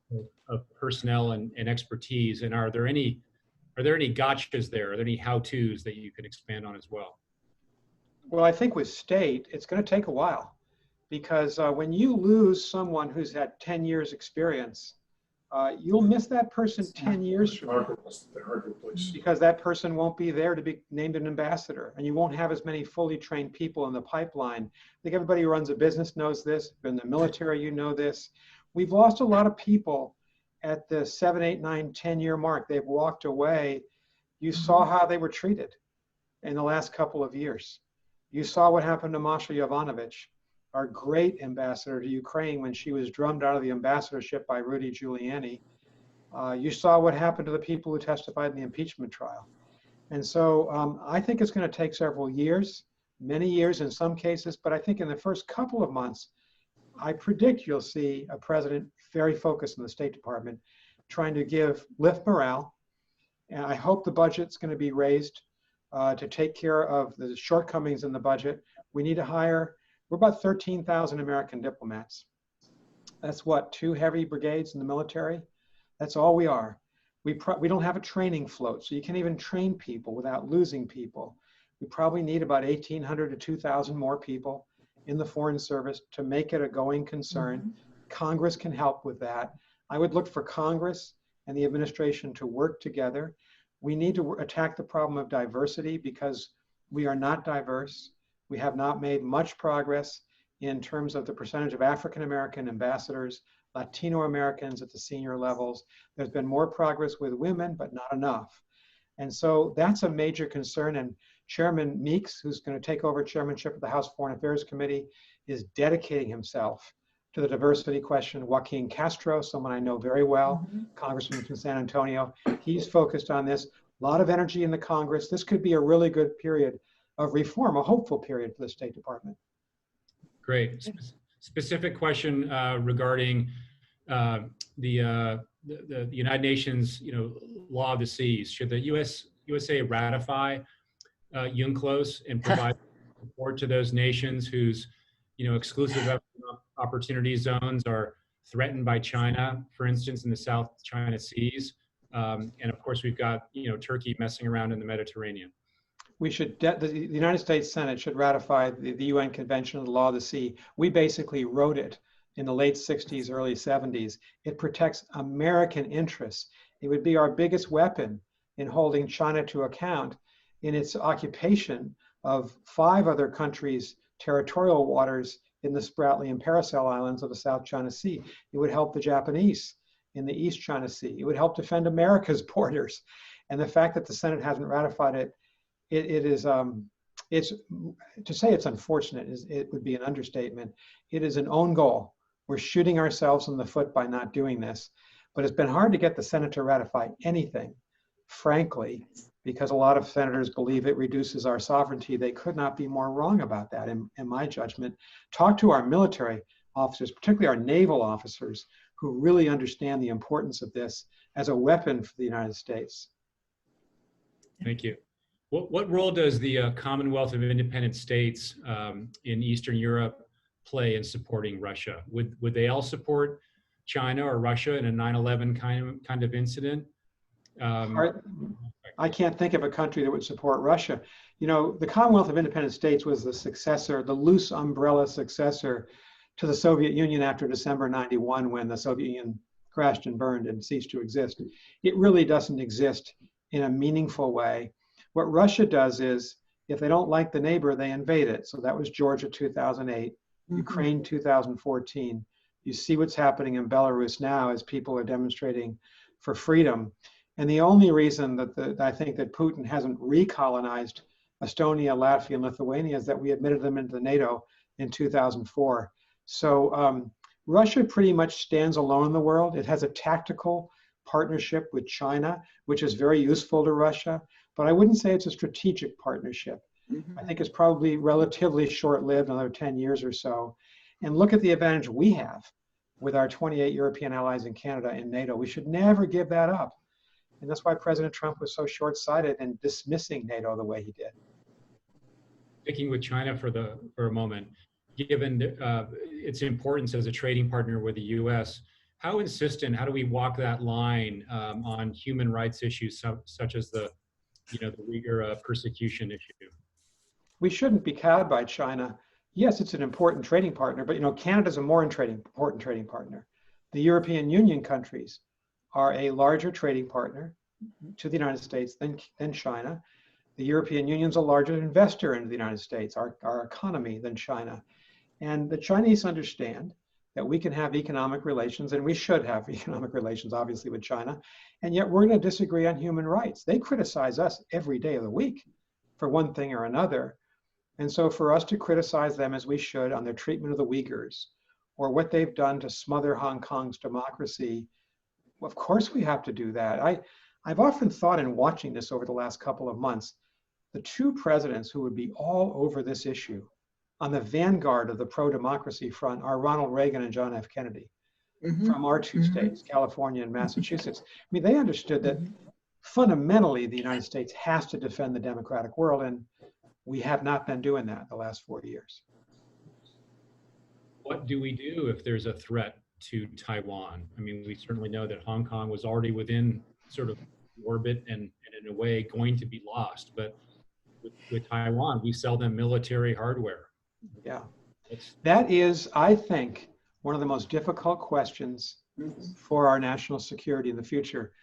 of personnel and expertise? And are there any gotchas there? Are there any how-tos that you could expand on as well? Well, I think with state, it's going to take a while because when you lose someone who's had 10 years experience, you'll miss that person 10 years from now because that person won't be there to be named an ambassador, and you won't have as many fully trained people in the pipeline. I think everybody who runs a business knows this. In the military, you know this. We've lost a lot of people at the 7, 8, 9, 10-year mark. They've walked away. You saw how they were treated in the last couple of years. You saw what happened to Masha Yovanovitch, our great ambassador to Ukraine, when she was drummed out of the ambassadorship by Rudy Giuliani. You saw what happened to the people who testified in the impeachment trial. And so I think it's going to take several years, many years in some cases, but I think in the first couple of months, I predict you'll see a president very focused in the State Department, trying to lift morale. And I hope the budget's going to be raised to take care of the shortcomings in the budget. We need to hire, we're about 13,000 American diplomats. That's what, 2 heavy brigades in the military? That's all we are. We don't have a training float, so you can't even train people without losing people. We probably need about 1,800 to 2,000 more people in the Foreign Service to make it a going concern. Congress can help with that. I would look for Congress and the administration to work together. We need to attack the problem of diversity because we are not diverse. We have not made much progress in terms of the percentage of African-American ambassadors, Latino Americans at the senior levels. There's been more progress with women, but not enough. And so that's a major concern. And Chairman Meeks, who's going to take over chairmanship of the House Foreign Affairs Committee, is dedicating himself to the diversity question. Joaquin Castro, someone I know very well, Congressman from San Antonio, he's focused on this. A lot of energy in the Congress. This could be a really good period of reform, a hopeful period for the State Department. Great. Specific question regarding the United Nations, law of the seas. Should the USA ratify UNCLOS and provide support to those nations whose, exclusive opportunity zones are threatened by China, for instance, in the South China Seas? And of course, we've got, Turkey messing around in the Mediterranean. We should, the United States Senate should ratify the UN Convention on the Law of the Sea. We basically wrote it in the late 60s, early 70s. It protects American interests. It would be our biggest weapon in holding China to account in its occupation of 5 other countries' territorial waters in the Spratly and Paracel Islands of the South China Sea. It would help the Japanese in the East China Sea. It would help defend America's borders. And the fact that the Senate hasn't ratified it, it's to say it's unfortunate, it would be an understatement. It is an own goal. We're shooting ourselves in the foot by not doing this, but it's been hard to get the Senate to ratify anything, frankly, because a lot of senators believe it reduces our sovereignty. They could not be more wrong about that, in my judgment. Talk to our military officers, particularly our naval officers, who really understand the importance of this as a weapon for the United States. Thank you. What role does the Commonwealth of Independent States in Eastern Europe play in supporting Russia? Would they all support China or Russia in a 9/11 kind of incident? I can't think of a country that would support Russia. You know, the Commonwealth of Independent States was the successor, the loose umbrella successor to the Soviet Union after December 91, when the Soviet Union crashed and burned and ceased to exist. It really doesn't exist in a meaningful way. What Russia does is, if they don't like the neighbor, they invade it. So that was Georgia 2008, Ukraine 2014. You see what's happening in Belarus now as people are demonstrating for freedom. And the only reason that I think that Putin hasn't recolonized Estonia, Latvia, and Lithuania is that we admitted them into NATO in 2004. So Russia pretty much stands alone in the world. It has a tactical partnership with China, which is very useful to Russia, but I wouldn't say it's a strategic partnership. I think it's probably relatively short-lived, another 10 years or so. And look at the advantage we have with our 28 European allies in Canada and NATO. We should never give that up. And that's why President Trump was so short-sighted in dismissing NATO the way he did. Sticking with China for a moment, given its importance as a trading partner with the U.S., how insistent, how do we walk that line on human rights issues such as the Uyghur persecution issue? We shouldn't be cowed by China. Yes, it's an important trading partner, but Canada's a more important trading partner. The European Union countries are a larger trading partner to the United States than China. The European Union's a larger investor into the United States, our economy, than China. And the Chinese understand that we can have economic relations, and we should have economic relations, obviously, with China, and yet we're going to disagree on human rights. They criticize us every day of the week for one thing or another. And so for us to criticize them, as we should, on their treatment of the Uyghurs, or what they've done to smother Hong Kong's democracy, of course we have to do that. I've often thought, in watching this over the last couple of months, the two presidents who would be all over this issue on the vanguard of the pro-democracy front are Ronald Reagan and John F. Kennedy from our two states, California and Massachusetts. I mean, they understood that fundamentally the United States has to defend the democratic world, and we have not been doing that the last 4 years. What do we do if there's a threat to Taiwan? I mean, we certainly know that Hong Kong was already within sort of orbit and in a way going to be lost, but with Taiwan, we sell them military hardware. Yeah, that is, I think, one of the most difficult questions for our national security in the future.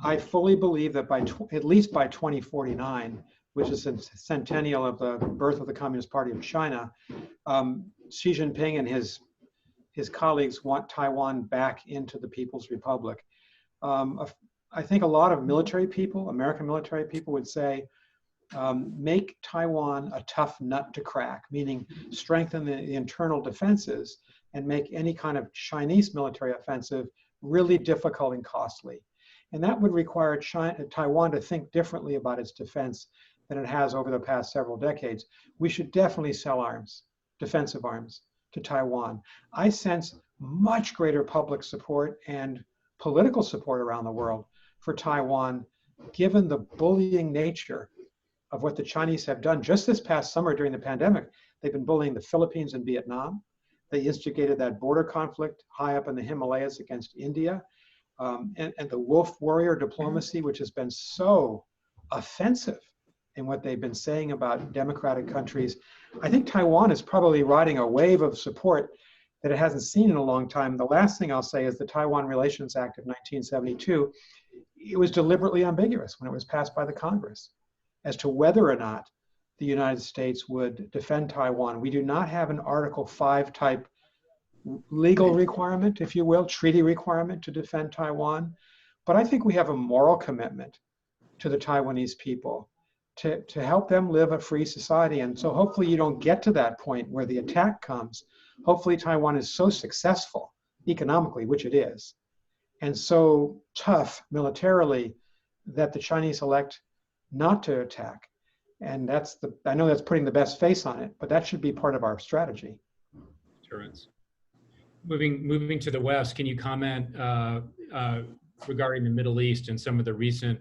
I fully believe that at least by 2049, which is the centennial of the birth of the Communist Party of China, Xi Jinping and his colleagues want Taiwan back into the People's Republic. I think a lot of military people, American military people, would say, make Taiwan a tough nut to crack, meaning strengthen the internal defenses and make any kind of Chinese military offensive really difficult and costly. And that would require Taiwan to think differently about its defense than it has over the past several decades. We should definitely sell arms, defensive arms, to Taiwan. I sense much greater public support and political support around the world for Taiwan, given the bullying nature of what the Chinese have done. Just this past summer during the pandemic, they've been bullying the Philippines and Vietnam. They instigated that border conflict high up in the Himalayas against India. And the wolf warrior diplomacy, which has been so offensive in what they've been saying about democratic countries. I think Taiwan is probably riding a wave of support that it hasn't seen in a long time. The last thing I'll say is the Taiwan Relations Act of 1972. It was deliberately ambiguous when it was passed by the Congress as to whether or not the United States would defend Taiwan. We do not have an Article 5 type legal requirement, if you will, treaty requirement to defend Taiwan. But I think we have a moral commitment to the Taiwanese people to help them live a free society. And so hopefully you don't get to that point where the attack comes. Hopefully Taiwan is so successful economically, which it is, and so tough militarily that the Chinese elect not to attack. And I know that's putting the best face on it, but that should be part of our strategy. Deterrence. Moving to the West, can you comment regarding the Middle East and some of the recent,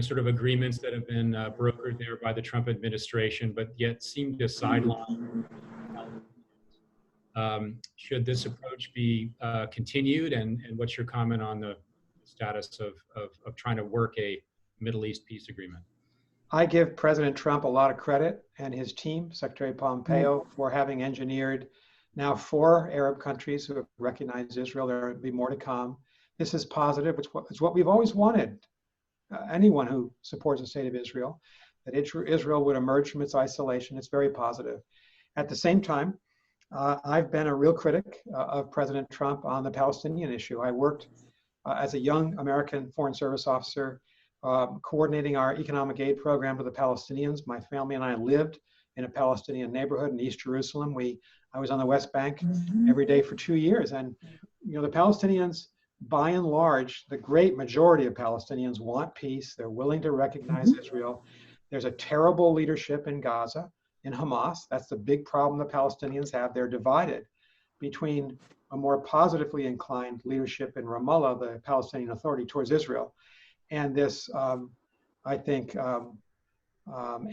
sort of agreements that have been brokered there by the Trump administration, but yet seem to sideline? Should this approach be continued? And what's your comment on the status of trying to work a Middle East peace agreement? I give President Trump a lot of credit and his team, Secretary Pompeo, for having engineered now 4 Arab countries who have recognized Israel. There will be more to come. This is positive. It's what we've always wanted. Anyone who supports the state of Israel, that Israel would emerge from its isolation. It's very positive. At the same time, I've been a real critic of President Trump on the Palestinian issue. I worked as a young American Foreign Service officer coordinating our economic aid program to the Palestinians. My family and I lived in a Palestinian neighborhood in East Jerusalem. I was on the West Bank every day for 2 years. And the Palestinians, by and large, the great majority of Palestinians want peace. They're willing to recognize Israel. There's a terrible leadership in Gaza, in Hamas. That's the big problem the Palestinians have. They're divided between a more positively inclined leadership in Ramallah, the Palestinian Authority, towards Israel, and this, I think,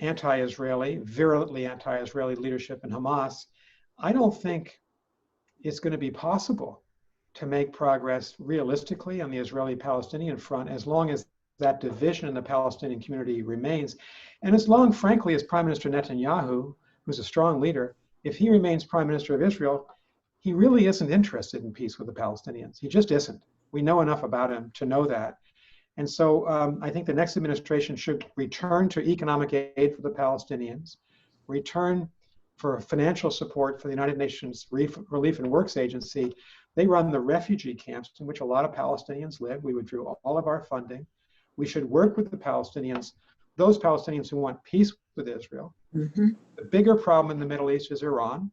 anti-Israeli, virulently anti-Israeli leadership in Hamas. I don't think it's going to be possible to make progress realistically on the Israeli-Palestinian front as long as that division in the Palestinian community remains. And as long, frankly, as Prime Minister Netanyahu, who's a strong leader, if he remains Prime Minister of Israel, he really isn't interested in peace with the Palestinians. He just isn't. We know enough about him to know that. And so I think the next administration should return to economic aid for the Palestinians, return for financial support for the United Nations Relief and Works Agency. They run the refugee camps in which a lot of Palestinians live. We withdrew all of our funding. We should work with the Palestinians, those Palestinians who want peace with Israel. The bigger problem in the Middle East is Iran.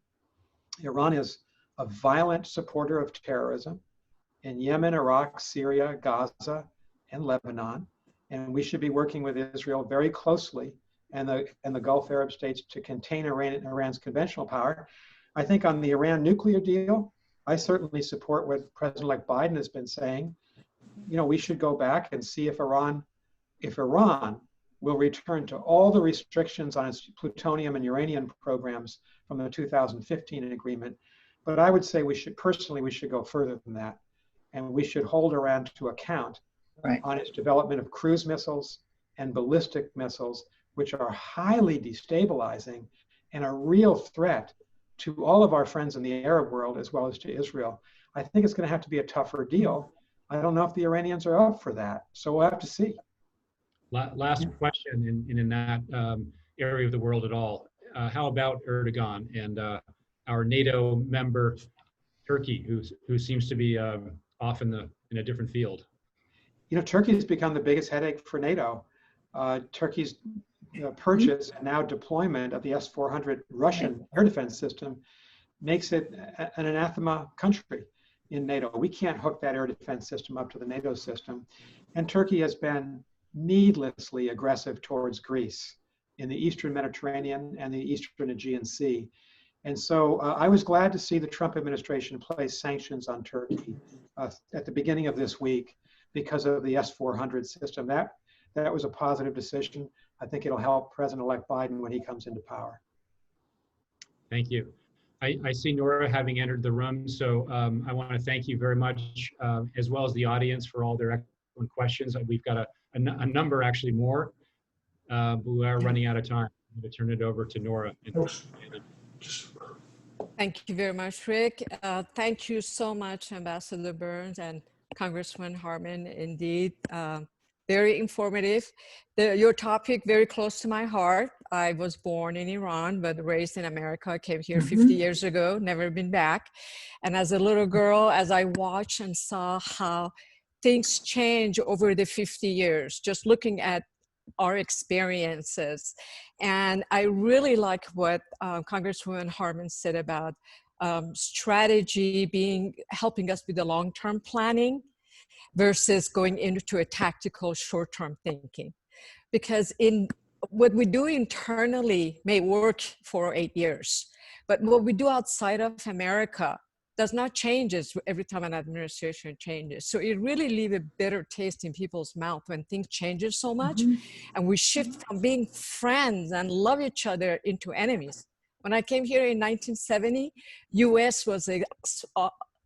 Iran is a violent supporter of terrorism in Yemen, Iraq, Syria, Gaza, and Lebanon. And we should be working with Israel very closely and the Gulf Arab states to contain Iran's conventional power. I think on the Iran nuclear deal, I certainly support what President-elect Biden has been saying. We should go back and see if Iran will return to all the restrictions on its plutonium and uranium programs from the 2015 agreement. But I would say we should go further than that. And we should hold Iran to account on its development of cruise missiles and ballistic missiles, which are highly destabilizing and a real threat to all of our friends in the Arab world as well as to Israel. I think it's going to have to be a tougher deal. I don't know if the Iranians are up for that, so we'll have to see. Last question in that area of the world at all. How about Erdogan and our NATO member Turkey, who seems to be off in a different field? Turkey has become the biggest headache for NATO. Turkey's purchase and now deployment of the S-400 Russian air defense system makes it an anathema country in NATO. We can't hook that air defense system up to the NATO system. And Turkey has been needlessly aggressive towards Greece in the Eastern Mediterranean and the Eastern Aegean Sea. And so I was glad to see the Trump administration place sanctions on Turkey at the beginning of this week because of the S-400 system. That was a positive decision. I think it'll help President-elect Biden when he comes into power. Thank you. I see Nora having entered the room, so I want to thank you very much, as well as the audience for all their excellent questions. We've got a number, actually more, but we are running out of time. I'm going to turn it over to Nora. Thank you very much, Rick. Thank you so much, Ambassador Burns and Congressman Harman. Indeed, very informative. Your topic very close to my heart. I was born in Iran, but raised in America. I came here 50 years ago, never been back. And as a little girl, as I watched and saw how things change over the 50 years, just looking at our experiences. And I really like what Congresswoman Harman said about strategy helping us with the long-term planning versus going into a tactical short-term thinking. Because in what we do internally may work for 8 years, but what we do outside of America does not change every time an administration changes. So it really leaves a bitter taste in people's mouth when things changes so much, and we shift from being friends and love each other into enemies. When I came here in 1970, US was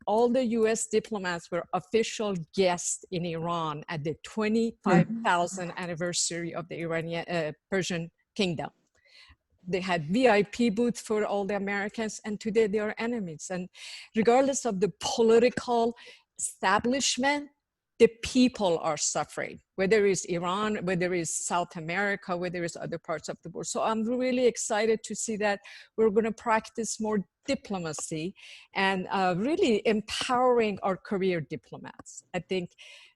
all the US diplomats were official guests in Iran at the 25,000th anniversary of the Iranian Persian Kingdom. They had VIP booths for all the Americans, and today they are enemies. And regardless of the political establishment, the people are suffering, whether it's Iran, whether it's South America, whether it's other parts of the world. So I'm really excited to see that we're going to practice more diplomacy and really empowering our career diplomats. I think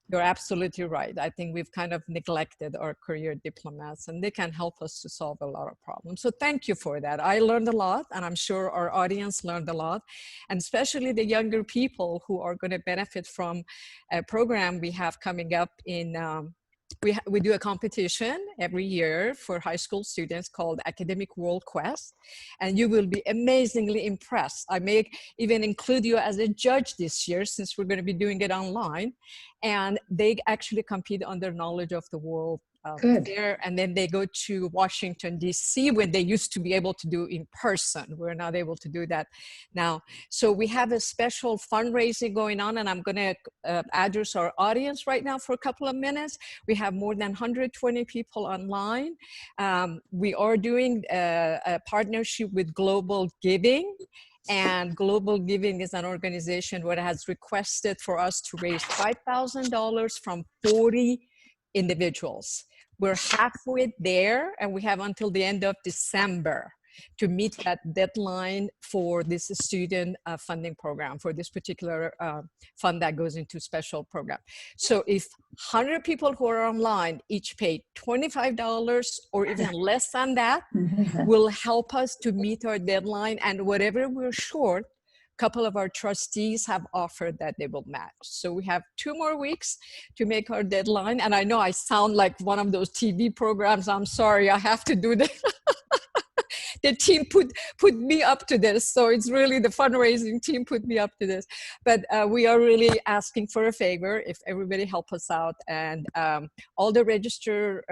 you're absolutely right. I think we've kind of neglected our career diplomats, and they can help us to solve a lot of problems. So thank you for that. I learned a lot, and I'm sure our audience learned a lot, and especially the younger people who are going to benefit from a program we have coming up in, we do a competition every year for high school students called Academic World Quest, and you will be amazingly impressed. I may even include you as a judge this year since we're going to be doing it online, and they actually compete on their knowledge of the world there, and then they go to Washington, D.C. when they used to be able to do in person. We're not able to do that now. So we have a special fundraising going on, and I'm going to address our audience right now for a couple of minutes. We have more than 120 people online. We are doing a partnership with Global Giving. And Global Giving is an organization that has requested for us to raise $5,000 from 40 individuals. We're halfway there, and we have until the end of December to meet that deadline for this student funding program, for this particular fund that goes into special program. So if 100 people who are online each pay $25 or even less than that, will help us to meet our deadline, and whatever we're short, couple of our trustees have offered that they will match. So we have 2 more weeks to make our deadline. And I know I sound like one of those TV programs. I'm sorry, I have to do this. The team put me up to this. So it's really the fundraising team put me up to this. But we are really asking for a favor if everybody help us out. And all the registered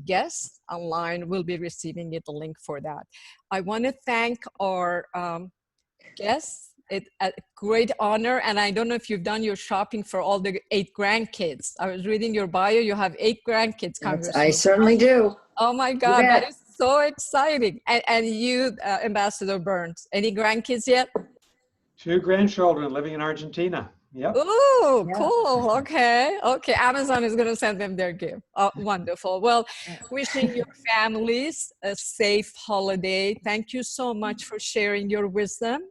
guests online will be receiving the link for that. I want to thank our guests. It's a great honor. And I don't know if you've done your shopping for all the 8 grandkids. I was reading your bio. You have 8 grandkids, Congressman. I certainly do. Oh my God, that is so exciting. And you, Ambassador Burns, any grandkids yet? 2 grandchildren living in Argentina. Yep. Oh, cool. Okay. Okay. Amazon is going to send them their gift. Oh, wonderful. Well, wishing your families a safe holiday. Thank you so much for sharing your wisdom,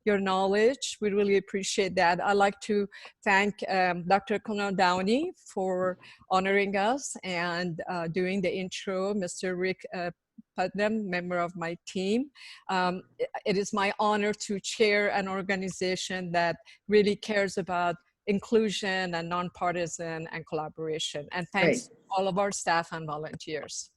your knowledge. We really appreciate that. I'd like to thank Dr. Conan Downey for honoring us and doing the intro, Mr. Rick Putnam, member of my team. It is my honor to chair an organization that really cares about inclusion and nonpartisan and collaboration. And thanks to all of our staff and volunteers.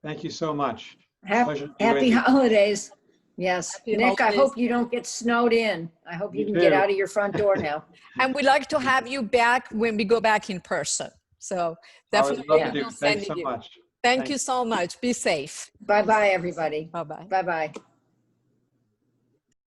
Thank you so much. Happy holidays. Yes. Happy Nick, holidays. I hope you don't get snowed in. I hope you can get out of your front door now. And we'd like to have you back when we go back in person. So definitely. Thanks so much. Thank you so much. Be safe. Bye-bye, everybody. Bye-bye. Bye-bye.